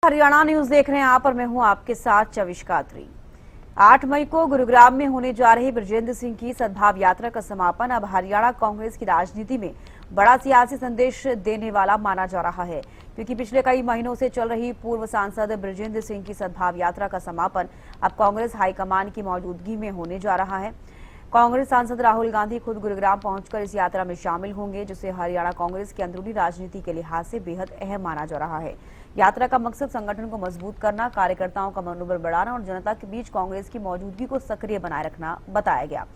Haryana news देख रहे हैं आप और मैं हूं आपके साथ चविश कात्री। 8 मई को गुरुग्राम में होने जा रही बृजेंद्र सिंह की सद्भाव यात्रा का समापन अब हरियाणा कांग्रेस की राजनीति में बड़ा सियासी संदेश देने वाला माना जा रहा है, क्योंकि पिछले कई महीनों से चल रही पूर्व सांसद बृजेंद्र सिंह की सद्भाव यात्रा का समापन अब कांग्रेस हाईकमान की मौजूदगी में होने जा रहा है। कांग्रेस सांसद राहुल गांधी खुद गुरुग्राम पहुंचकर इस यात्रा में शामिल होंगे, जिसे हरियाणा कांग्रेस की अंदरूनी राजनीति के लिहाज से बेहद अहम माना जा रहा है। यात्रा का मकसद संगठन को मजबूत करना, कार्यकर्ताओं का मनोबल बढ़ाना और जनता के बीच कांग्रेस की मौजूदगी को सक्रिय बनाए रखना बताया गया।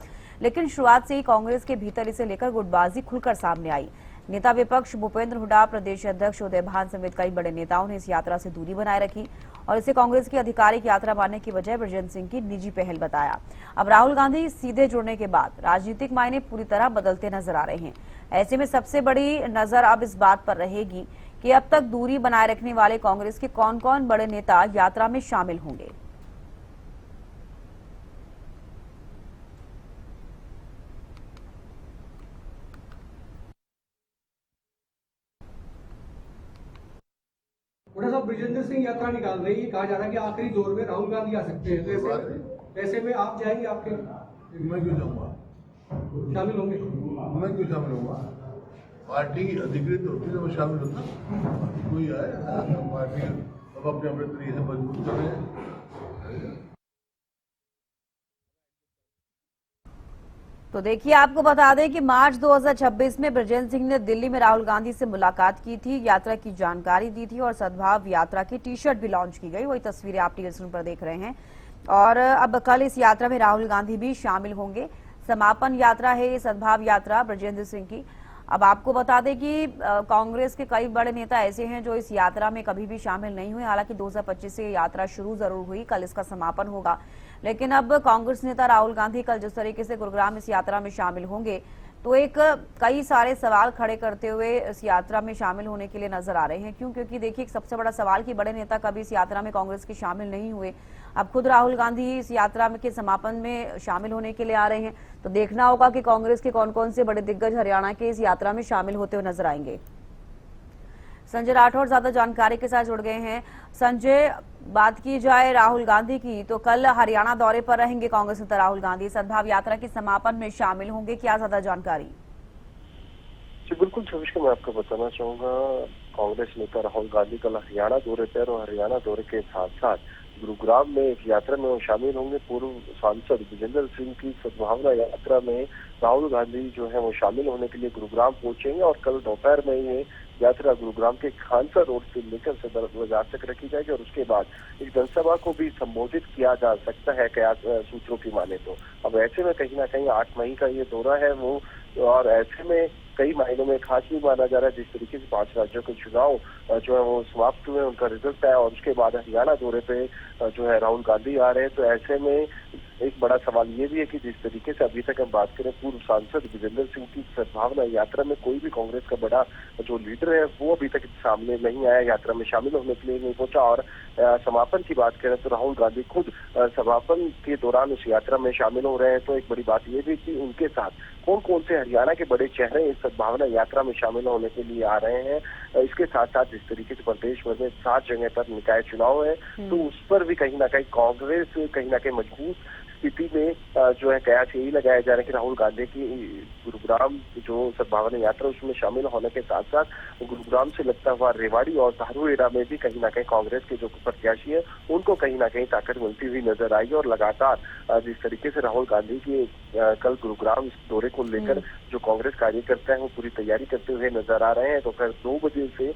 लेकिन शुरुआत से ही कांग्रेस के भीतर इसे लेकर गुटबाजी खुलकर सामने आई। नेता विपक्ष भूपेंद्र हुड्डा, प्रदेश अध्यक्ष उदय भान समेत कई बड़े नेताओं ने इस यात्रा से दूरी बनाए रखी और इसे कांग्रेस की आधिकारिक यात्रा मानने की बजाय बृजेंद्र सिंह की निजी पहल बताया। अब राहुल गांधी सीधे जुड़ने के बाद राजनीतिक मायने पूरी तरह बदलते नजर आ रहे हैं। ऐसे में सबसे बड़ी नजर अब इस बात पर रहेगी कि अब तक दूरी बनाए रखने वाले कांग्रेस के कौन कौन बड़े नेता यात्रा में शामिल होंगे। हुड्डा साहब, बृजेंद्र सिंह यात्रा निकाल रही है, कहा जा रहा है कि आखिरी दौर में राहुल गांधी आ सकते हैं, तो ऐसे में आप जाएंगे? आपके मैं क्यों जाऊंगा? शामिल होंगे? मैं क्यों शामिल होऊंगा? पार्टी अधिकृत होती है तो मैं शामिल होता। कोई आए पार्टी अब अपने अपने तरीके से मजबूत कर रहे हैं। तो देखिए, आपको बता दें कि मार्च 2026 में बृजेंद्र सिंह ने दिल्ली में राहुल गांधी से मुलाकात की थी, यात्रा की जानकारी दी थी और सद्भाव यात्रा की टी शर्ट भी लॉन्च की गई। वही तस्वीरें आप टीवी स्क्रीन पर देख रहे हैं। और अब कल इस यात्रा में राहुल गांधी भी शामिल होंगे। समापन यात्रा है ये सद्भाव यात्रा बृजेंद्र सिंह की। अब आपको बता दें कि कांग्रेस के कई बड़े नेता ऐसे हैं जो इस यात्रा में कभी भी शामिल नहीं हुए। हालांकि 2025 से यात्रा शुरू जरूर हुई, कल इसका समापन होगा, लेकिन अब कांग्रेस नेता राहुल गांधी कल जिस तरीके से गुरुग्राम इस यात्रा में शामिल होंगे, तो एक कई सारे सवाल खड़े करते हुए इस यात्रा में शामिल होने के लिए नजर आ रहे हैं। क्यों? क्योंकि देखिए, एक सबसे बड़ा सवाल कि बड़े नेता कभी इस यात्रा में कांग्रेस के शामिल नहीं हुए। अब खुद राहुल गांधी इस यात्रा के समापन में शामिल होने के लिए आ रहे हैं, तो देखना होगा कि कांग्रेस के कौन कौन से बड़े दिग्गज हरियाणा के इस यात्रा में शामिल होते हुए नजर आएंगे। संजय राठौर ज्यादा जानकारी के साथ जुड़ गए हैं। संजय, बात की जाए राहुल गांधी की, तो कल हरियाणा दौरे पर रहेंगे कांग्रेस नेता राहुल गांधी, सद्भाव यात्रा के समापन में शामिल होंगे, क्या ज्यादा जानकारी? जी बिल्कुल छविश को मैं आपको बताना चाहूंगा, कांग्रेस नेता राहुल गांधी कल हरियाणा दौरे पर और हरियाणा दौरे के साथ साथ गुरुग्राम में एक यात्रा में वो शामिल होंगे। पूर्व सांसद बृजेंद्र सिंह की सद्भावना यात्रा में राहुल गांधी जो है वो शामिल होने के लिए गुरुग्राम पहुंचेंगे और कल दोपहर में ये यात्रा गुरुग्राम के खानसा रोड से लेकर सदर बाजार तक रखी जाएगी और उसके बाद एक जनसभा को भी संबोधित किया जा सकता है क्या सूत्रों की माने तो। अब ऐसे में कहीं ना कहीं 8 मई का ये दौरा है वो, और ऐसे में कई मायनों में खास भी माना जा रहा है। जिस तरीके से 5 राज्यों के चुनाव जो है वो समाप्त हुए, उनका रिजल्ट आया और उसके बाद हरियाणा दौरे पे जो है राहुल गांधी आ रहे हैं, तो ऐसे में एक बड़ा सवाल ये भी है कि जिस तरीके से अभी तक हम बात करें पूर्व सांसद बृजेंद्र सिंह की सद्भावना यात्रा में कोई भी कांग्रेस का बड़ा जो लीडर है वो अभी तक सामने नहीं आया, यात्रा में शामिल होने के लिए नहीं पहुंचा। और समापन की बात करें तो राहुल गांधी खुद समापन के दौरान उस यात्रा में शामिल हो रहे हैं। तो एक बड़ी बात ये भी कि उनके साथ कौन कौन से हरियाणा के बड़े चेहरे इस सद्भावना यात्रा में शामिल होने के लिए आ रहे हैं। इसके साथ साथ जिस तरीके से प्रदेश भर में 7 जगह पर निकाय चुनाव है, तो उस पर भी कहीं ना कहीं कांग्रेस कहीं ना कहीं मजबूत स्थिति में जो है कयास यही लगाया जा रहा है कि राहुल गांधी की गुरुग्राम जो सद्भावना यात्रा उसमें शामिल होने के साथ साथ गुरुग्राम से लगता हुआ रेवाड़ी और धारूहेड़ा में भी कहीं ना कहीं कांग्रेस के जो प्रत्याशी है उनको कहीं ना कहीं ताकत मिलती हुई नजर आई। और लगातार जिस तरीके से राहुल गांधी की कल गुरुग्राम दौरे को लेकर जो कांग्रेस कार्यकर्ता है वो पूरी तैयारी करते हुए नजर आ रहे हैं। दोपहर 2 बजे से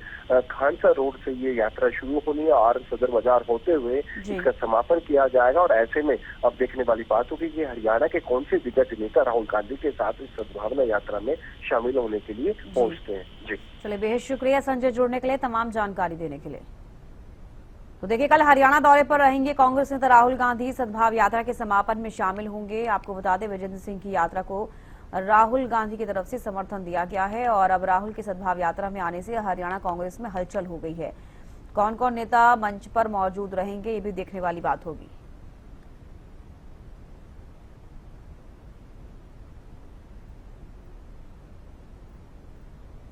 खानसा रोड से ये यात्रा शुरू होनी है और सदर बाजार होते हुए इसका समापन किया जाएगा। और ऐसे में अब देखने वाली बात होगी कि हरियाणा के कौन से दिग्गज नेता राहुल गांधी के साथ इस सद्भावना यात्रा में शामिल होने के लिए पहुंचते हैं। जी चलिए, बेहद शुक्रिया संजय जुड़ने के लिए, तमाम जानकारी देने के लिए। तो देखिए, कल हरियाणा दौरे पर रहेंगे कांग्रेस नेता राहुल गांधी, सद्भाव यात्रा के समापन में शामिल होंगे। आपको बता दें, बृजेंद्र सिंह की यात्रा को राहुल गांधी की तरफ से समर्थन दिया गया है और अब राहुल की सद्भाव यात्रा में आने से हरियाणा कांग्रेस में हलचल हो गई है। कौन कौन नेता मंच पर मौजूद रहेंगे, ये भी देखने वाली बात होगी।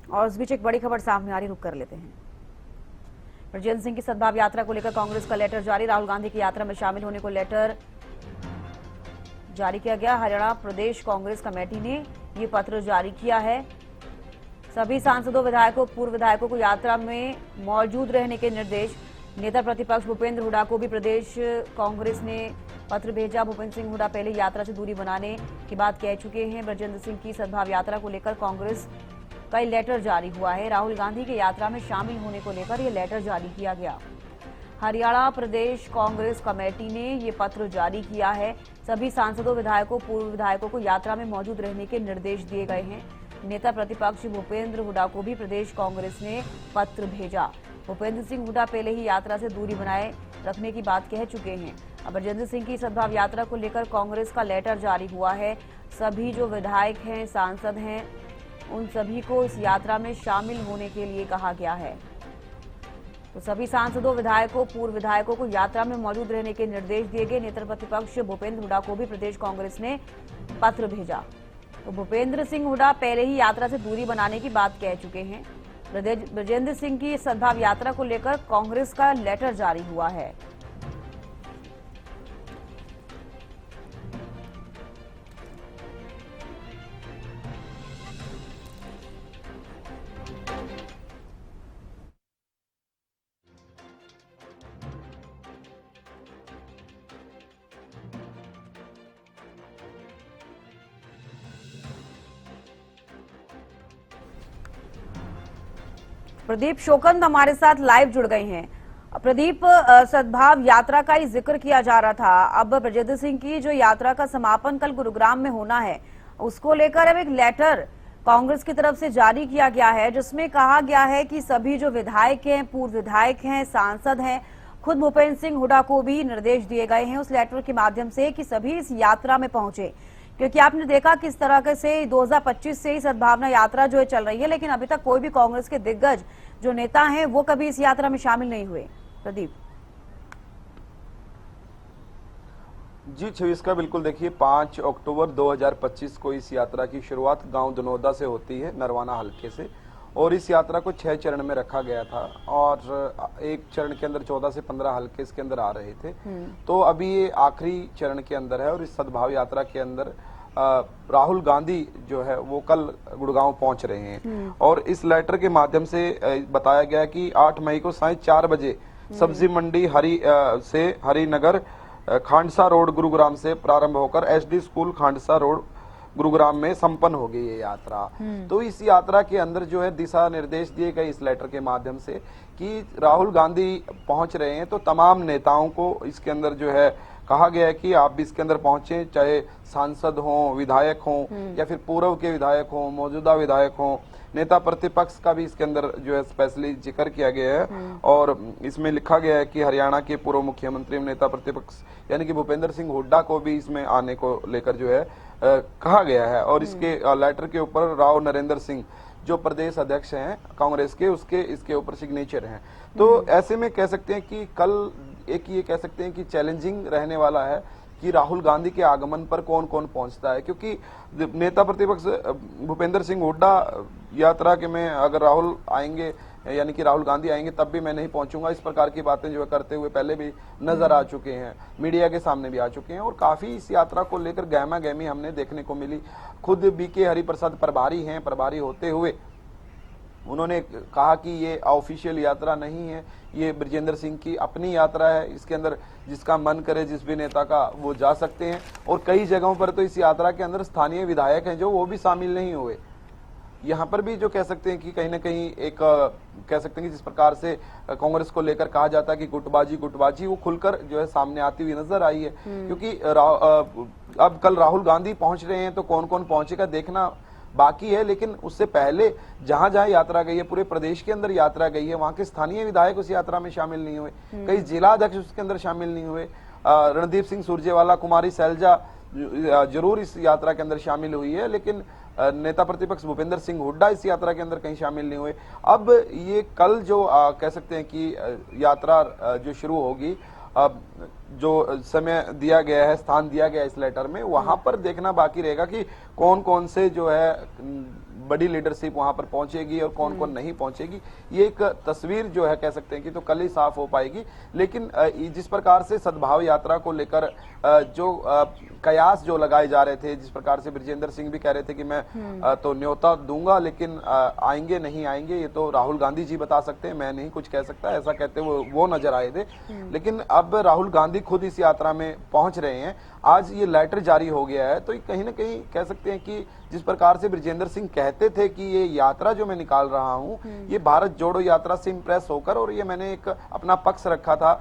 और इस बीच एक बड़ी खबर सामने आ रही, रुक कर लेते हैं। ब्रजेंद्र सिंह की सद्भाव यात्रा को लेकर कांग्रेस का लेटर जारी। राहुल गांधी की यात्रा में शामिल होने को लेटर जारी किया गया। हरियाणा प्रदेश कांग्रेस कमेटी ने ये पत्र जारी किया है। सभी सांसदों, विधायकों, पूर्व विधायकों को यात्रा में मौजूद रहने के निर्देश। नेता प्रतिपक्ष भूपेंद्र हुड्डा को भी प्रदेश कांग्रेस ने पत्र भेजा। भूपेंद्र सिंह हुड्डा पहले यात्रा से दूरी बनाने की बात कह चुके हैं। ब्रजेंद्र सिंह की सद्भाव यात्रा को लेकर कांग्रेस का लेटर जारी हुआ है। राहुल गांधी की यात्रा में शामिल होने को लेकर यह लेटर जारी किया गया। हरियाणा प्रदेश कांग्रेस कमेटी ने ये पत्र जारी किया है। सभी सांसदों, विधायकों, पूर्व विधायकों को यात्रा में मौजूद रहने के निर्देश दिए गए हैं। नेता प्रतिपक्ष भूपेंद्र हुड्डा को भी प्रदेश कांग्रेस ने पत्र भेजा। भूपेंद्र सिंह हुड्डा पहले ही यात्रा से दूरी बनाए रखने की बात कह चुके हैं। अब ब्रजेंद्र सिंह की सद्भाव यात्रा को लेकर कांग्रेस का लेटर जारी हुआ है। सभी जो विधायक हैं, सांसद हैं, उन सभी को इस यात्रा में शामिल होने के लिए कहा गया है। तो सभी सांसदों, विधायकों, पूर्व विधायकों को यात्रा में मौजूद रहने के निर्देश दिए गए। नेता प्रतिपक्ष भूपेंद्र हुड्डा को भी प्रदेश कांग्रेस ने पत्र भेजा। तो भूपेंद्र सिंह हुड्डा पहले ही यात्रा से दूरी बनाने की बात कह चुके हैं। ब्रजेंद्र सिंह की सद्भाव यात्रा को लेकर कांग्रेस का लेटर जारी हुआ है। प्रदीप शोकंद हमारे साथ लाइव जुड़ गए हैं। प्रदीप, सद्भाव यात्रा का ही जिक्र किया जा रहा था। अब ब्रजेंद्र सिंह की जो यात्रा का समापन कल गुरुग्राम में होना है, उसको लेकर अब एक लेटर कांग्रेस की तरफ से जारी किया गया है, जिसमें कहा गया है कि सभी जो विधायक हैं, पूर्व विधायक हैं, सांसद हैं, खुद भूपेंद्र सिंह हुड्डा को भी निर्देश दिए गए हैं उस लेटर के माध्यम से कि सभी इस यात्रा में पहुंचे। क्योंकि आपने देखा किस तरह से 2025 से ही सद्भावना यात्रा जो है चल रही है, लेकिन अभी तक कोई भी कांग्रेस के दिग्गज जो नेता हैं वो कभी इस यात्रा में शामिल नहीं हुए। प्रदीप जी, 26 का बिल्कुल देखिए 5 अक्टूबर 2025 को इस यात्रा की शुरुआत गांव दनौदा से होती है, नरवाना हल्के से। और इस यात्रा को 6 चरण में रखा गया था और एक चरण के अंदर 14 से 15 हल्के इसके अंदर आ रहे थे। तो अभी ये आखिरी चरण के अंदर है और इस सद्भाव यात्रा के अंदर राहुल गांधी जो है वो कल गुड़गांव पहुंच रहे हैं। और इस लेटर के माध्यम से बताया गया कि 8 मई को साढ़े 4 बजे सब्जी मंडी हरिनगर खांडसा रोड गुरुग्राम से प्रारंभ होकर SD school Khandsa road Gurugram में संपन्न हो गई ये यात्रा। तो इस यात्रा के अंदर जो है दिशा निर्देश दिए गए इस लेटर के माध्यम से कि राहुल गांधी पहुंच रहे हैं, तो तमाम नेताओं को इसके अंदर जो है कहा गया है कि आप भी इसके अंदर पहुंचे, चाहे सांसद हों, विधायक हों या फिर पूर्व के विधायक हों, मौजूदा विधायक हों। नेता प्रतिपक्ष का भी इसके अंदर जो है स्पेशली जिक्र किया गया है और इसमें लिखा गया है कि हरियाणा के पूर्व मुख्यमंत्री नेता प्रतिपक्ष यानी कि भूपेंद्र सिंह हुड्डा को भी इसमें आने को लेकर जो है कहा गया है। और इसके लेटर के ऊपर राव नरेंद्र सिंह जो प्रदेश अध्यक्ष हैं कांग्रेस के, उसके इसके ऊपर सिग्नेचर हैं। तो ऐसे में कह सकते हैं कि कल एक ये कह सकते हैं कि चैलेंजिंग रहने वाला है कि राहुल गांधी के आगमन पर कौन कौन पहुंचता है, क्योंकि नेता प्रतिपक्ष भूपेंद्र सिंह हुड्डा यात्रा के में अगर राहुल आएंगे यानी कि राहुल गांधी आएंगे तब भी मैं नहीं पहुंचूंगा, इस प्रकार की बातें जो है करते हुए पहले भी नजर आ चुके हैं, मीडिया के सामने भी आ चुके हैं। और काफी इस यात्रा को लेकर गहमा गहमी हमने देखने को मिली। खुद बीके हरिप्रसाद प्रभारी हैं, प्रभारी होते हुए उन्होंने कहा कि ये ऑफिशियल यात्रा नहीं है, ये ब्रजेंद्र सिंह की अपनी यात्रा है, इसके अंदर जिसका मन करे जिस भी नेता का वो जा सकते हैं। और कई जगहों पर तो इस यात्रा के अंदर स्थानीय विधायक हैं जो वो भी शामिल नहीं हुए। यहाँ पर भी जो कह सकते हैं कि कहीं ना कहीं एक कह सकते हैं कि जिस प्रकार से कांग्रेस को लेकर कहा जाता है कि गुटबाजी वो खुलकर जो है सामने आती हुई नजर आई है। क्योंकि अब कल राहुल गांधी पहुंच रहे हैं तो कौन कौन पहुंचेगा देखना बाकी है, लेकिन उससे पहले जहां जहां यात्रा गई है, पूरे प्रदेश के अंदर यात्रा गई है, वहां के स्थानीय विधायक उस यात्रा में शामिल नहीं हुए, कई जिला अध्यक्ष उसके अंदर शामिल नहीं हुए। रणदीप सिंह सुरजेवाला, कुमारी शैलजा जरूर इस यात्रा के अंदर शामिल हुई है, लेकिन नेता प्रतिपक्ष भूपेंद्र सिंह हुड्डा इस यात्रा के अंदर कहीं शामिल नहीं हुए। अब ये कल जो कह सकते हैं कि यात्रा जो शुरू होगी, अब जो समय दिया गया है, स्थान दिया गया है इस लेटर में, वहां पर देखना बाकी रहेगा कि कौन कौन से जो है बड़ी लीडरशिप वहां पर पहुंचेगी और कौन कौन नहीं पहुंचेगी, ये एक तस्वीर जो है कह सकते हैं कि तो कल ही साफ हो पाएगी। लेकिन जिस प्रकार से सद्भाव यात्रा को लेकर जो कयास जो लगाए जा रहे थे, जिस प्रकार से बृजेंद्र सिंह भी कह रहे थे कि मैं तो न्योता दूंगा लेकिन आएंगे नहीं आएंगे ये तो राहुल गांधी जी बता सकते हैं, मैं नहीं कुछ कह सकता, ऐसा कहते वो नजर आए थे। लेकिन अब राहुल गांधी खुद इस यात्रा में पहुंच रहे हैं, आज ये लेटर जारी हो गया है, तो ये कहीं ना कहीं कह सकते हैं कि जिस प्रकार से बृजेंद्र सिंह कहते थे कि ये यात्रा जो मैं निकाल रहा हूं ये भारत जोड़ो यात्रा से इंप्रेस होकर, और ये मैंने एक अपना पक्ष रखा था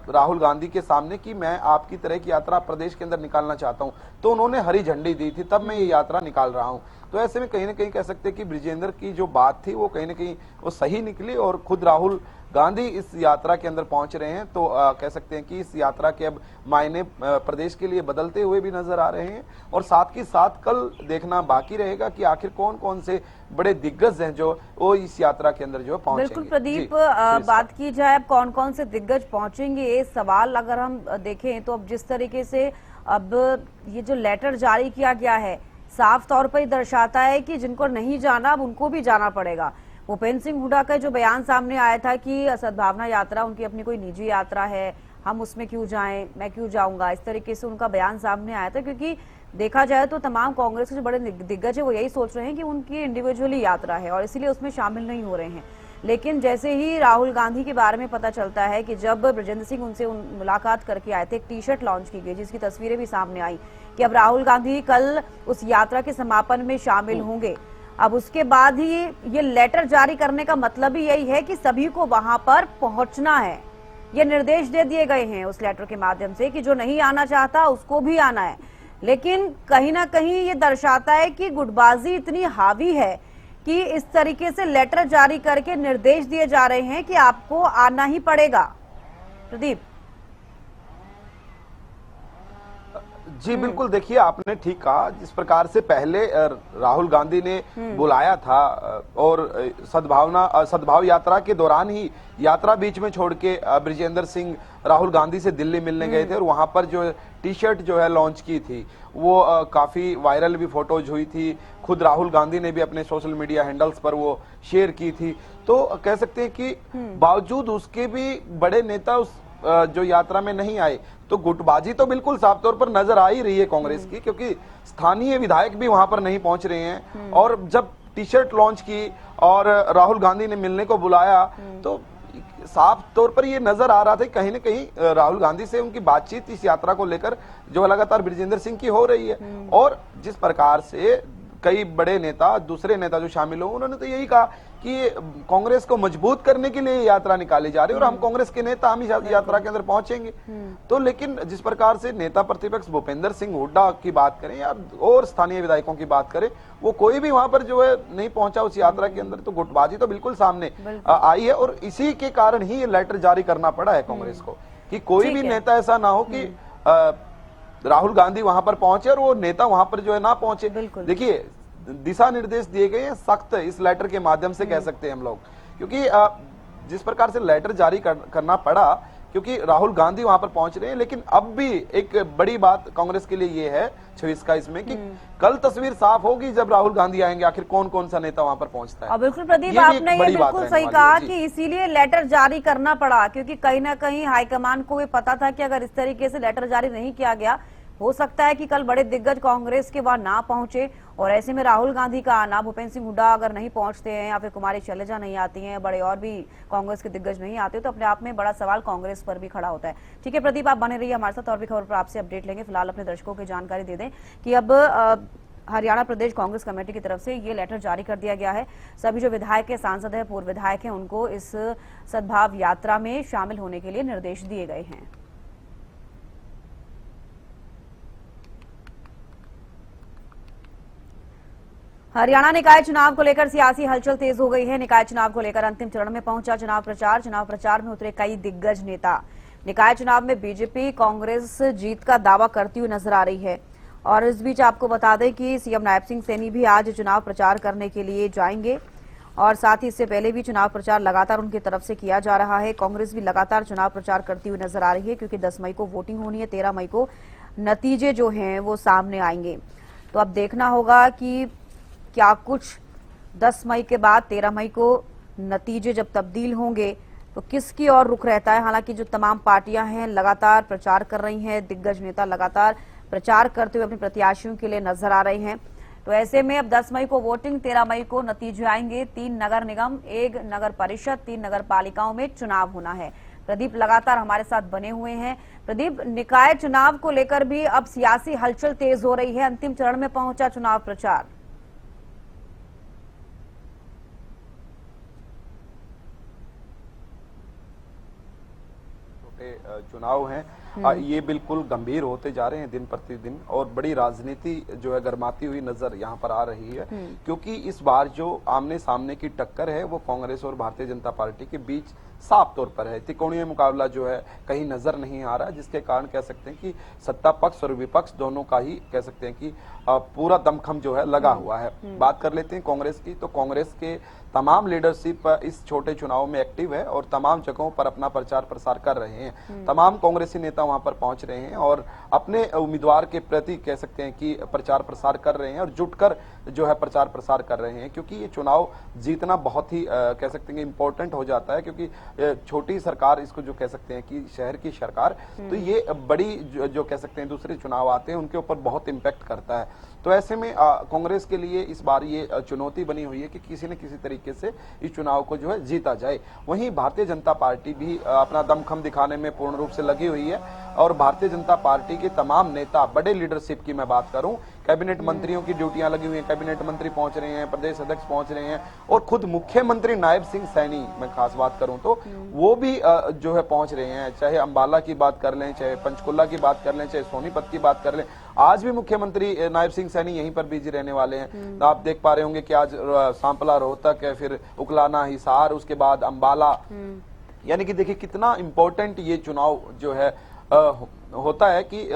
राहुल गांधी के सामने कि मैं आपकी तरह की यात्रा प्रदेश के अंदर निकालना चाहता हूं, तो उन्होंने हरी झंडी दी थी, तब मैं ये यात्रा निकाल रहा हूं। तो ऐसे में कहीं ना कहीं कह सकते हैं कि बृजेंद्र की जो बात थी वो कहीं ना कहीं वो सही निकली, और खुद राहुल गांधी इस यात्रा के अंदर पहुंच रहे हैं। तो कह सकते हैं कि इस यात्रा के अब मायने प्रदेश के लिए बदलते हुए भी नजर आ रहे हैं, और साथ ही साथ कल देखना बाकी रहेगा कि आखिर कौन कौन से बड़े दिग्गज हैं जो वो इस यात्रा के अंदर जो पहुंचेंगे। बिल्कुल प्रदीप, बात की जाए अब कौन कौन से दिग्गज पहुंचेंगे, सवाल अगर हम देखें तो अब जिस तरीके से अब ये जो लेटर जारी किया गया है साफ तौर पर दर्शाता है कि जिनको नहीं जाना अब उनको भी जाना पड़ेगा। भूपेंद्र सिंह हुड्डा का जो बयान सामने आया था कि सद्भावना यात्रा उनकी अपनी कोई निजी यात्रा है, हम उसमें क्यों जाएं, मैं क्यों जाऊंगा, इस तरीके से उनका बयान सामने आया था। क्योंकि देखा जाए तो तमाम कांग्रेस के जो बड़े दिग्गज है वो यही सोच रहे हैं कि उनकी इंडिविजुअली यात्रा है और इसीलिए उसमें शामिल नहीं हो रहे हैं। लेकिन जैसे ही राहुल गांधी के बारे में पता चलता है कि जब बृजेंद्र सिंह उनसे मुलाकात करके आए थे, एक टी शर्ट लॉन्च की गई जिसकी तस्वीरें भी सामने आई कि अब राहुल गांधी कल उस यात्रा के समापन में शामिल होंगे। अब उसके बाद ही ये लेटर जारी करने का मतलब ही यही है कि सभी को वहां पर पहुंचना है। ये निर्देश दे दिए गए हैं उस लेटर के माध्यम से कि जो नहीं आना चाहता उसको भी आना है। लेकिन कहीं ना कहीं ये दर्शाता है कि गुटबाजी इतनी हावी है कि इस तरीके से लेटर जारी करके निर्देश दिए जा रहे हैं कि आपको आना ही पड़ेगा। प्रदीप जी बिल्कुल, देखिए आपने ठीक कहा, जिस प्रकार से पहले राहुल गांधी ने बुलाया था और सद्भाव यात्रा के दौरान ही यात्रा बीच में छोड़ के बृजेंद्र सिंह राहुल गांधी से दिल्ली मिलने गए थे और वहां पर जो टी शर्ट जो है लॉन्च की थी वो काफी वायरल भी फोटोज हुई थी, खुद राहुल गांधी ने भी अपने सोशल मीडिया हैंडल्स पर वो शेयर की थी। तो कह सकते हैं कि बावजूद उसके भी बड़े नेता उस जो यात्रा में नहीं आए, तो गुटबाजी तो बिल्कुल साफ तौर पर नजर आ ही रही है कांग्रेस की, क्योंकि स्थानीय विधायक भी वहां पर नहीं पहुंच रहे हैं। और जब टी शर्ट लॉन्च की और राहुल गांधी ने मिलने को बुलाया तो साफ तौर पर ये नजर आ रहा था कहीं न कहीं राहुल गांधी से उनकी बातचीत इस यात्रा को लेकर जो लगातार बृजेंद्र सिंह की हो रही है। और जिस प्रकार से कई बड़े नेता, दूसरे नेता जो शामिल हो, उन्होंने तो यही कहा कि कांग्रेस को मजबूत करने के लिए यात्रा निकाली जा रही है और हम कांग्रेस के नेता हम इस यात्रा के अंदर पहुंचेंगे। तो लेकिन जिस प्रकार से नेता प्रतिपक्ष भूपेंद्र सिंह हुड्डा की बात करें या और स्थानीय विधायकों की बात करें, वो कोई भी वहां पर जो है नहीं पहुंचा उस यात्रा के अंदर, तो गुटबाजी तो बिल्कुल सामने आई है। और इसी के कारण ही ये लेटर जारी करना पड़ा है कांग्रेस को कि कोई भी नेता ऐसा ना हो कि राहुल गांधी वहां पर पहुंचे और वो नेता वहां पर जो है ना पहुंचे। देखिए दिशा निर्देश दिए गए हैं सख्त इस लेटर के माध्यम से कह सकते हैं हम लोग, क्योंकि जिस प्रकार से लेटर जारी करना पड़ा क्योंकि राहुल गांधी वहां पर पहुंच रहे हैं। लेकिन अब भी एक बड़ी बात कांग्रेस के लिए ये है 26 का इसमें कि कल तस्वीर साफ होगी जब राहुल गांधी आएंगे, आखिर कौन कौन सा नेता वहां पर पहुंचता है। बिल्कुल प्रदीप, आपने ये बिल्कुल सही कहा कि इसीलिए लेटर जारी करना पड़ा, क्योंकि कहीं ना कहीं हाईकमान को ये पता था कि अगर इस तरीके से लेटर जारी नहीं किया गया हो सकता है कि कल बड़े दिग्गज कांग्रेस के वहां ना पहुंचे। और ऐसे में राहुल गांधी का आना, भूपेंद्र सिंह हुड्डा अगर नहीं पहुंचते हैं या फिर कुमारी शैलजा नहीं आती हैं, बड़े और भी कांग्रेस के दिग्गज नहीं आते, तो अपने आप में बड़ा सवाल कांग्रेस पर भी खड़ा होता है। ठीक है प्रदीप, आप बने रहिए हमारे साथ, और भी खबर पर आपसे अपडेट लेंगे। फिलहाल अपने दर्शकों की जानकारी दे दें कि अब हरियाणा प्रदेश कांग्रेस कमेटी की तरफ से ये लेटर जारी कर दिया गया है। सभी जो विधायक है, सांसद है, पूर्व विधायक है, उनको इस सद्भाव यात्रा में शामिल होने के लिए निर्देश दिए गए हैं। हरियाणा निकाय चुनाव को लेकर सियासी हलचल तेज हो गई है। निकाय चुनाव को लेकर अंतिम चरण में पहुंचा चुनाव प्रचार में उतरे कई दिग्गज नेता। निकाय चुनाव में बीजेपी कांग्रेस जीत का दावा करती हुई नजर आ रही है। और इस बीच आपको बता दें कि सीएम नायब सिंह सैनी भी आज चुनाव प्रचार करने के लिए जाएंगे और साथ ही इससे पहले भी चुनाव प्रचार लगातार उनकी तरफ से किया जा रहा है। कांग्रेस भी लगातार चुनाव प्रचार करती हुई नजर आ रही है, क्योंकि 10 मई को वोटिंग होनी है, 13 मई को नतीजे जो हैं वो सामने आएंगे। तो अब देखना होगा कि क्या कुछ 10 मई के बाद 13 मई को नतीजे जब तब्दील होंगे तो किसकी ओर रुख रहता है? हालांकि जो तमाम पार्टियां हैं लगातार प्रचार कर रही हैं, दिग्गज नेता लगातार प्रचार करते हुए अपने प्रत्याशियों के लिए नजर आ रहे हैं। तो ऐसे में अब 10 मई को वोटिंग, 13 मई को नतीजे आएंगे। 3 नगर निगम, 1 नगर परिषद, 3 नगर पालिकाओं में चुनाव होना है। प्रदीप लगातार हमारे साथ बने हुए हैं। प्रदीप, निकाय चुनाव को लेकर भी अब सियासी हलचल तेज हो रही है, अंतिम चरण में पहुंचा चुनाव प्रचार। चुनाव हैं ये बिल्कुल गंभीर होते जा रहे हैं दिन प्रतिदिन, और बड़ी राजनीति जो है गरमाती हुई नजर यहाँ पर आ रही है, क्योंकि इस बार जो आमने सामने की टक्कर है वो कांग्रेस और भारतीय जनता पार्टी के बीच साफ तौर पर है। त्रिकोणीय मुकाबला जो है कहीं नजर नहीं आ रहा, जिसके कारण कह सकते हैं कि सत्ता पक्ष और विपक्ष दोनों का ही कह सकते हैं कि पूरा दमखम जो है लगा हुआ है। बात कर लेते हैं कांग्रेस की, तो कांग्रेस के तमाम लीडरशिप इस छोटे चुनाव में एक्टिव है और तमाम जगहों पर अपना प्रचार प्रसार कर रहे हैं। तमाम कांग्रेसी नेता वहां पर पहुंच रहे हैं और अपने उम्मीदवार के प्रति कह सकते हैं कि प्रचार प्रसार कर रहे हैं और जुटकर जो है प्रचार प्रसार कर रहे हैं, क्योंकि ये चुनाव जीतना बहुत ही कह सकते हैं इंपॉर्टेंट हो जाता है, क्योंकि छोटी सरकार इसको जो कह सकते हैं कि शहर की सरकार, तो ये बड़ी जो कह सकते हैं दूसरे चुनाव आते हैं उनके ऊपर बहुत इम्पैक्ट करता है। तो ऐसे में कांग्रेस के लिए इस बार ये चुनौती बनी हुई है कि किसी न किसी तरीके से इस चुनाव को जो है जीता जाए। वहीं भारतीय जनता पार्टी भी अपना दमखम दिखाने में पूर्ण रूप से लगी हुई है और भारतीय जनता पार्टी के तमाम नेता, बड़े लीडरशिप की मैं बात करूं, कैबिनेट मंत्रियों की ड्यूटियां लगी हुई हैं, कैबिनेट मंत्री पहुंच रहे हैं, प्रदेश अध्यक्ष पहुंच रहे हैं और खुद मुख्यमंत्री नायब सिंह सैनी मैं खास बात करूं तो वो भी जो है पहुंच रहे हैं। चाहे अंबाला की बात कर लें, चाहे पंचकुला की बात कर लें, चाहे सोनीपत की बात कर लें, आज भी मुख्यमंत्री नायब सिंह सैनी यहीं पर बिजी रहने वाले हैं। तो आप देख पा रहे होंगे कि आज सांपला, रोहतक है, फिर उकलाना, हिसार, उसके बाद अंबाला, यानी कि देखिए कितना इंपॉर्टेंट ये चुनाव जो है होता है कि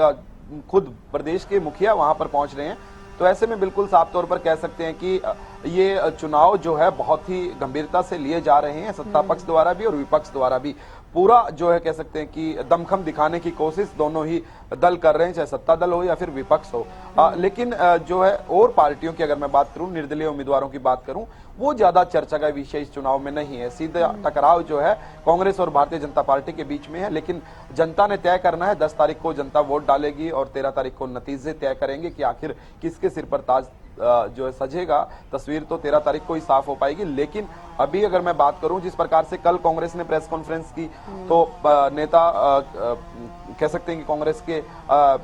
खुद प्रदेश के मुखिया वहां पर पहुंच रहे हैं। तो ऐसे में बिल्कुल साफ तौर पर कह सकते हैं कि ये चुनाव जो है बहुत ही गंभीरता से लिए जा रहे हैं, सत्ता पक्ष द्वारा भी और विपक्ष द्वारा भी। पूरा जो है कह सकते हैं कि दमखम दिखाने की कोशिश दोनों ही दल कर रहे हैं, चाहे सत्ता दल हो या फिर विपक्ष हो। लेकिन जो है और पार्टियों की अगर मैं बात करूं, निर्दलीय उम्मीदवारों की बात करूं, वो ज्यादा चर्चा का विषय इस चुनाव में नहीं है। सीधा टकराव जो है कांग्रेस और भारतीय जनता पार्टी के बीच में है, लेकिन जनता ने तय करना है। 10 तारीख को जनता वोट डालेगी और 13 तारीख को नतीजे तय करेंगे कि आखिर किसके सिर पर ताज जो है सजेगा। तस्वीर तो 13 तारीख को ही साफ हो पाएगी। लेकिन अभी अगर मैं बात करूं, जिस प्रकार से कल कांग्रेस ने प्रेस कॉन्फ्रेंस की, तो नेता कह सकते हैं कि कांग्रेस के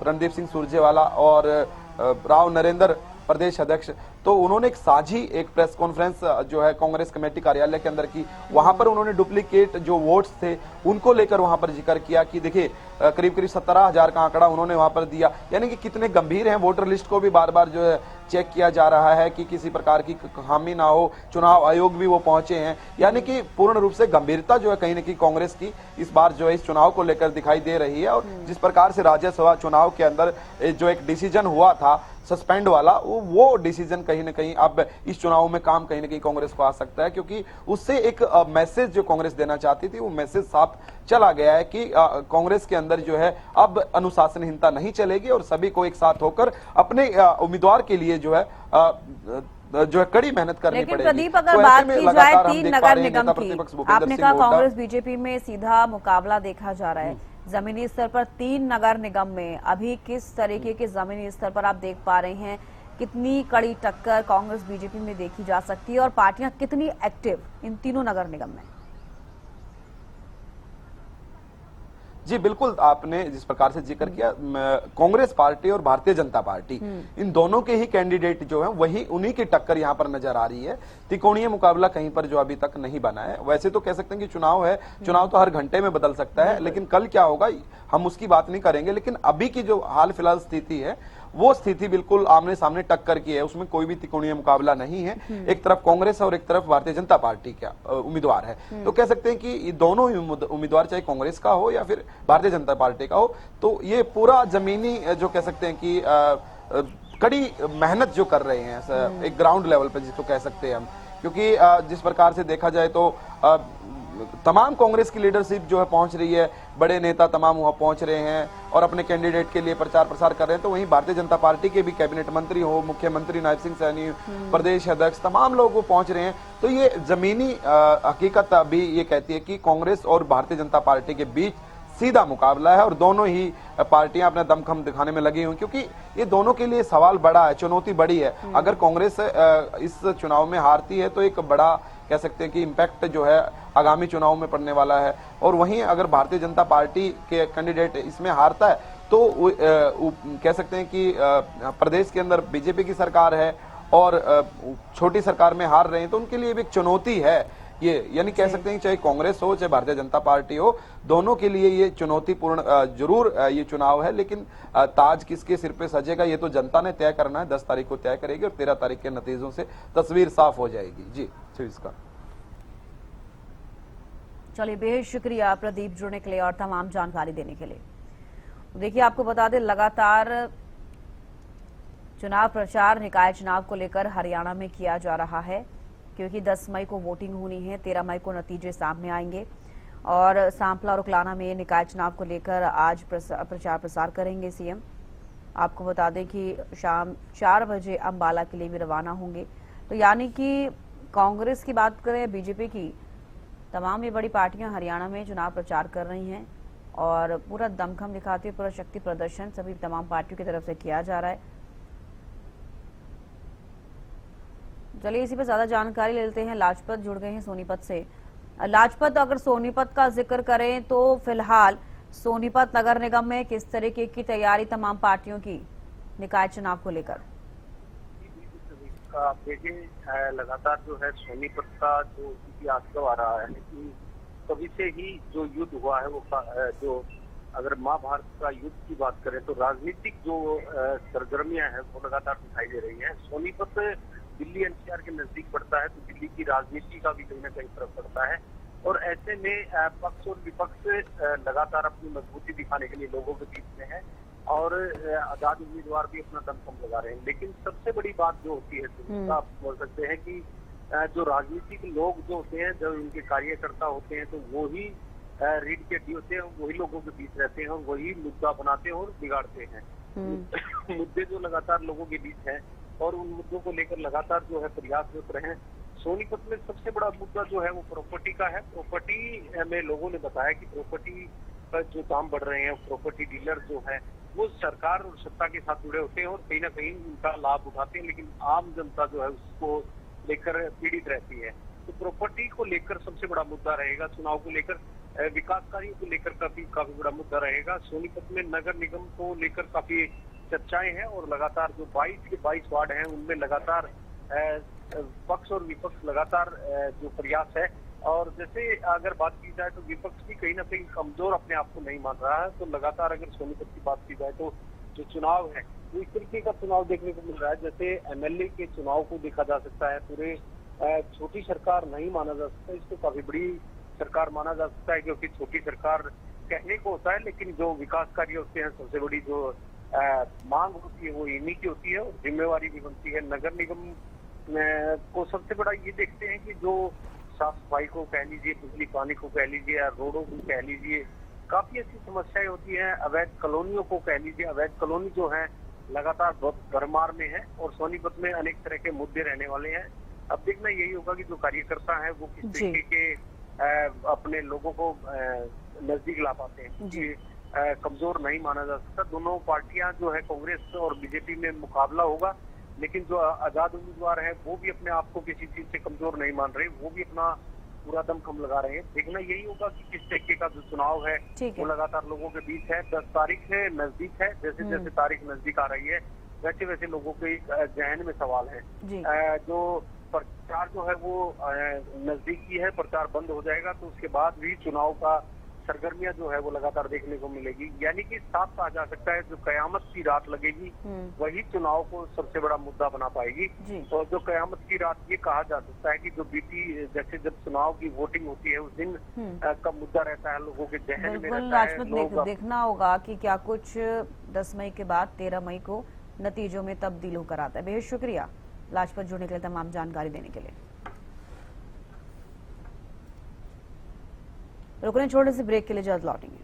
रणदीप सिंह सुरजेवाला और राव नरेंद्र प्रदेश अध्यक्ष, तो उन्होंने एक साझी एक प्रेस कॉन्फ्रेंस जो है कांग्रेस कमेटी कार्यालय के अंदर की। वहां पर उन्होंने डुप्लीकेट जो वोट्स थे उनको लेकर वहां पर जिक्र किया कि देखिए करीब करीब 17,000 का आंकड़ा उन्होंने वहां पर दिया, यानी कि कितने गंभीर हैं। वोटर लिस्ट को भी बार बार जो है चेक किया जा रहा है कि किसी प्रकार की खामी ना हो। चुनाव आयोग भी वो पहुंचे हैं, यानी कि पूर्ण रूप से गंभीरता जो है कहीं न कहीं कांग्रेस की इस बार जो है इस चुनाव को लेकर दिखाई दे रही है। और जिस प्रकार से राज्यसभा चुनाव के अंदर जो एक डिसीजन हुआ था सस्पेंड वाला, वो डिसीजन कहीं ना कहीं अब इस चुनाव में काम कहीं ना कहीं कांग्रेस को आ सकता है, क्योंकि उससे एक मैसेज जो कांग्रेस देना चाहती थी वो मैसेज साफ चला गया है कि कांग्रेस के अंदर जो है अब अनुशासनहीनता नहीं चलेगी और सभी को एक साथ होकर अपने उम्मीदवार के लिए जो है कड़ी मेहनत करनी पड़ेगी। लेकिन प्रदीप, अगर बात की जाए 3 नगर निगम की, आपने कहा कांग्रेस बीजेपी में सीधा मुकाबला देखा जा रहा है। जमीनी स्तर पर 3 नगर निगम में अभी किस तरीके के जमीनी स्तर पर आप देख पा रहे हैं, कितनी कड़ी टक्कर कांग्रेस बीजेपी में देखी जा सकती है और पार्टियां कितनी एक्टिव इन तीनों नगर निगम में? जी बिल्कुल, आपने जिस प्रकार से जिक्र किया, कांग्रेस पार्टी और भारतीय जनता पार्टी इन दोनों के ही कैंडिडेट जो हैं वही उन्हीं की टक्कर यहां पर नजर आ रही है। त्रिकोणीय मुकाबला कहीं पर जो अभी तक नहीं बना है। वैसे तो कह सकते हैं कि चुनाव है, चुनाव तो हर घंटे में बदल सकता है, लेकिन कल क्या होगा हम उसकी बात नहीं करेंगे। लेकिन अभी की जो हाल फिलहाल स्थिति है वो स्थिति बिल्कुल आमने सामने टक्कर की है, उसमें कोई भी त्रिकोणीय मुकाबला नहीं है। एक तरफ कांग्रेस और एक तरफ भारतीय जनता पार्टी का उम्मीदवार है। तो कह सकते हैं कि ये दोनों ही उम्मीदवार, चाहे कांग्रेस का हो या फिर भारतीय जनता पार्टी का हो, तो ये पूरा जमीनी जो कह सकते हैं कि कड़ी मेहनत जो कर रहे हैं एक ग्राउंड लेवल पर जिसको कह सकते हैं हम, क्योंकि जिस प्रकार से देखा जाए तो तमाम कांग्रेस की लीडरशिप जो है पहुंच रही है। बड़े नेता तमाम वहां पहुंच रहे हैं और अपने कैंडिडेट के लिए प्रचार प्रसार कर रहे हैं, तो वहीं भारतीय जनता पार्टी के भी कैबिनेट मंत्री हो, मुख्यमंत्री नायब सिंह सैनी, प्रदेश अध्यक्ष, तमाम लोग वो पहुंच रहे हैं। तो ये जमीनी हकीकत अभी ये कहती है कि कांग्रेस और भारतीय जनता पार्टी के बीच सीधा मुकाबला है और दोनों ही पार्टियां अपना दमखम दिखाने में लगी हुई, क्योंकि ये दोनों के लिए सवाल बड़ा है, चुनौती बड़ी है। अगर कांग्रेस इस चुनाव में हारती है तो एक बड़ा कह सकते हैं कि इम्पैक्ट जो है आगामी चुनाव में पड़ने वाला है, और वहीं अगर भारतीय जनता पार्टी के कैंडिडेट इसमें हारता है तो कह सकते हैं कि प्रदेश के अंदर बीजेपी की सरकार है और छोटी सरकार में हार रहे हैं, तो उनके लिए भी एक चुनौती है ये, यानी कह सकते हैं चाहे कांग्रेस हो चाहे भारतीय जनता पार्टी हो, दोनों के लिए ये चुनौतीपूर्ण जरूर ये चुनाव है। लेकिन ताज किसके सिर पे सजेगा ये तो जनता ने तय करना है, 10 तारीख को तय करेगी और 13 तारीख के नतीजों से तस्वीर साफ हो जाएगी। जी इसका चलिए, बेहद शुक्रिया प्रदीप जुड़ने के लिए और तमाम जानकारी देने के लिए। देखिए, आपको बता दें, लगातार चुनाव प्रचार निकाय चुनाव को लेकर हरियाणा में किया जा रहा है, क्योंकि 10 मई को वोटिंग होनी है, 13 मई को नतीजे सामने आएंगे और सांपला और उकलाना में निकाय चुनाव को लेकर आज प्रचार प्रसार करेंगे सीएम। आपको बता दें कि शाम 4 बजे अंबाला के लिए भी रवाना होंगे। तो यानी कि कांग्रेस की बात करें, बीजेपी की, तमाम ये बड़ी पार्टियां हरियाणा में चुनाव प्रचार कर रही हैं और पूरा दमखम दिखाते हुए पूरा शक्ति प्रदर्शन सभी तमाम पार्टियों की तरफ से किया जा रहा है। चलिए, इसी पर ज्यादा जानकारी ले लेते हैं। लाजपत जुड़ गए हैं सोनीपत से। लाजपत, अगर सोनीपत का जिक्र करें तो फिलहाल सोनीपत नगर निगम में किस तरीके की तैयारी तमाम पार्टियों की निकाय चुनाव को लेकर? आप देखिए, लगातार जो है सोनीपत का जो इतिहास तो आ रहा है कि कभी से ही जो युद्ध हुआ है वो जो अगर महाभारत का युद्ध की बात करें तो राजनीतिक जो सरगर्मियां हैं वो लगातार दिखाई दे रही हैं। सोनीपत दिल्ली एनसीआर के नजदीक पड़ता है, तो दिल्ली की राजनीति का भी कहीं ना कहीं फर्क पड़ता है और ऐसे में पक्ष और विपक्ष लगातार अपनी मजबूती दिखाने के लिए लोगों के बीच में है और आजाद उम्मीदवार भी अपना दमखम लगा रहे हैं। लेकिन सबसे बड़ी बात जो होती है, आप बोल सकते हैं कि जो राजनीतिक लोग जो होते हैं, जब उनके कार्यकर्ता होते हैं तो वो ही रीढ़ की हड्डी होते हैं, वही लोगों के बीच रहते हैं और वही मुद्दा बनाते हैं और बिगाड़ते हैं। मुद्दे जो लगातार लोगों के बीच है और उन मुद्दों को लेकर लगातार जो है प्रयासरत रहे। सोनीपत में सबसे बड़ा मुद्दा जो है वो प्रॉपर्टी का है। प्रॉपर्टी में लोगों ने बताया कि प्रॉपर्टी पर जो दाम बढ़ रहे हैं, प्रॉपर्टी डीलर जो है वो सरकार और सत्ता के साथ जुड़े होते हैं और कहीं ना कहीं उनका लाभ उठाते हैं, लेकिन आम जनता जो है उसको लेकर पीड़ित रहती है। तो प्रॉपर्टी को लेकर सबसे बड़ा मुद्दा रहेगा। चुनाव को लेकर, विकास कार्यों को लेकर काफी बड़ा मुद्दा रहेगा। सोनीपत में नगर निगम को लेकर काफी चर्चाएं हैं और लगातार जो 22 के 22 वार्ड हैं उनमें लगातार पक्ष और विपक्ष लगातार जो प्रयास है। और जैसे अगर बात की जाए तो विपक्ष भी कहीं ना कहीं कमजोर अपने आप को नहीं मान रहा है, तो लगातार अगर सोनीपत की बात की जाए तो जो चुनाव है वो इस तरीके का चुनाव देखने को मिल रहा है जैसे एमएलए के चुनाव को देखा जा सकता है। पूरे छोटी सरकार नहीं माना जा सकता, इसको काफी बड़ी सरकार माना जा सकता है, क्योंकि छोटी सरकार कहने को होता है लेकिन जो विकास कार्य होते हैं, सबसे बड़ी जो मांग होती है वो इन्हीं की होती है और जिम्मेवारी भी बनती है। नगर निगम को सबसे बड़ा ये देखते हैं कि जो साफ सफाई को कह लीजिए, बिजली पानी को कह लीजिए या रोडों को कह लीजिए, काफी ऐसी समस्याएं होती हैं। अवैध कॉलोनियों को कह लीजिए, अवैध कॉलोनी जो है लगातार भरमार में है और सोनीपत में अनेक तरह के मुद्दे रहने वाले हैं। अब देखना यही होगा कि जो कार्यकर्ता है वो किस तरीके के अपने लोगों को नजदीक ला पाते हैं। कमजोर नहीं माना जा सकता। दोनों पार्टियां जो है कांग्रेस और बीजेपी में मुकाबला होगा, लेकिन जो आजाद उम्मीदवार है वो भी अपने आप को किसी चीज से कमजोर नहीं मान रहे, वो भी अपना पूरा दमखम लगा रहे हैं। देखना यही होगा कि किस तरीके का जो चुनाव है वो लगातार लोगों के बीच है। 10 तारीख से नजदीक है, जैसे जैसे तारीख नजदीक आ रही है वैसे वैसे लोगों के जहन में सवाल है। जो प्रचार जो है वो नजदीकी है, प्रचार बंद हो जाएगा तो उसके बाद भी चुनाव का सरगर्मियां जो है वो लगातार देखने को मिलेगी। यानी कि साफ कहा जा सकता है जो कयामत की रात लगेगी वही चुनाव को सबसे बड़ा मुद्दा बना पाएगी। तो जो कयामत की रात ये कहा जा सकता है कि जो बीती जैसे जब चुनाव की वोटिंग होती है उस दिन का मुद्दा रहता है लोगों के जहन में रहता है। देखना होगा कि क्या कुछ 10 मई के बाद 13 मई को नतीजों में तब्दील होकर आता है। बेहद शुक्रिया लाजपत जुड़ने के लिए, तमाम जानकारी देने के लिए। रुकने छोड़ने से ब्रेक के लिए जल्द लौटेंगे।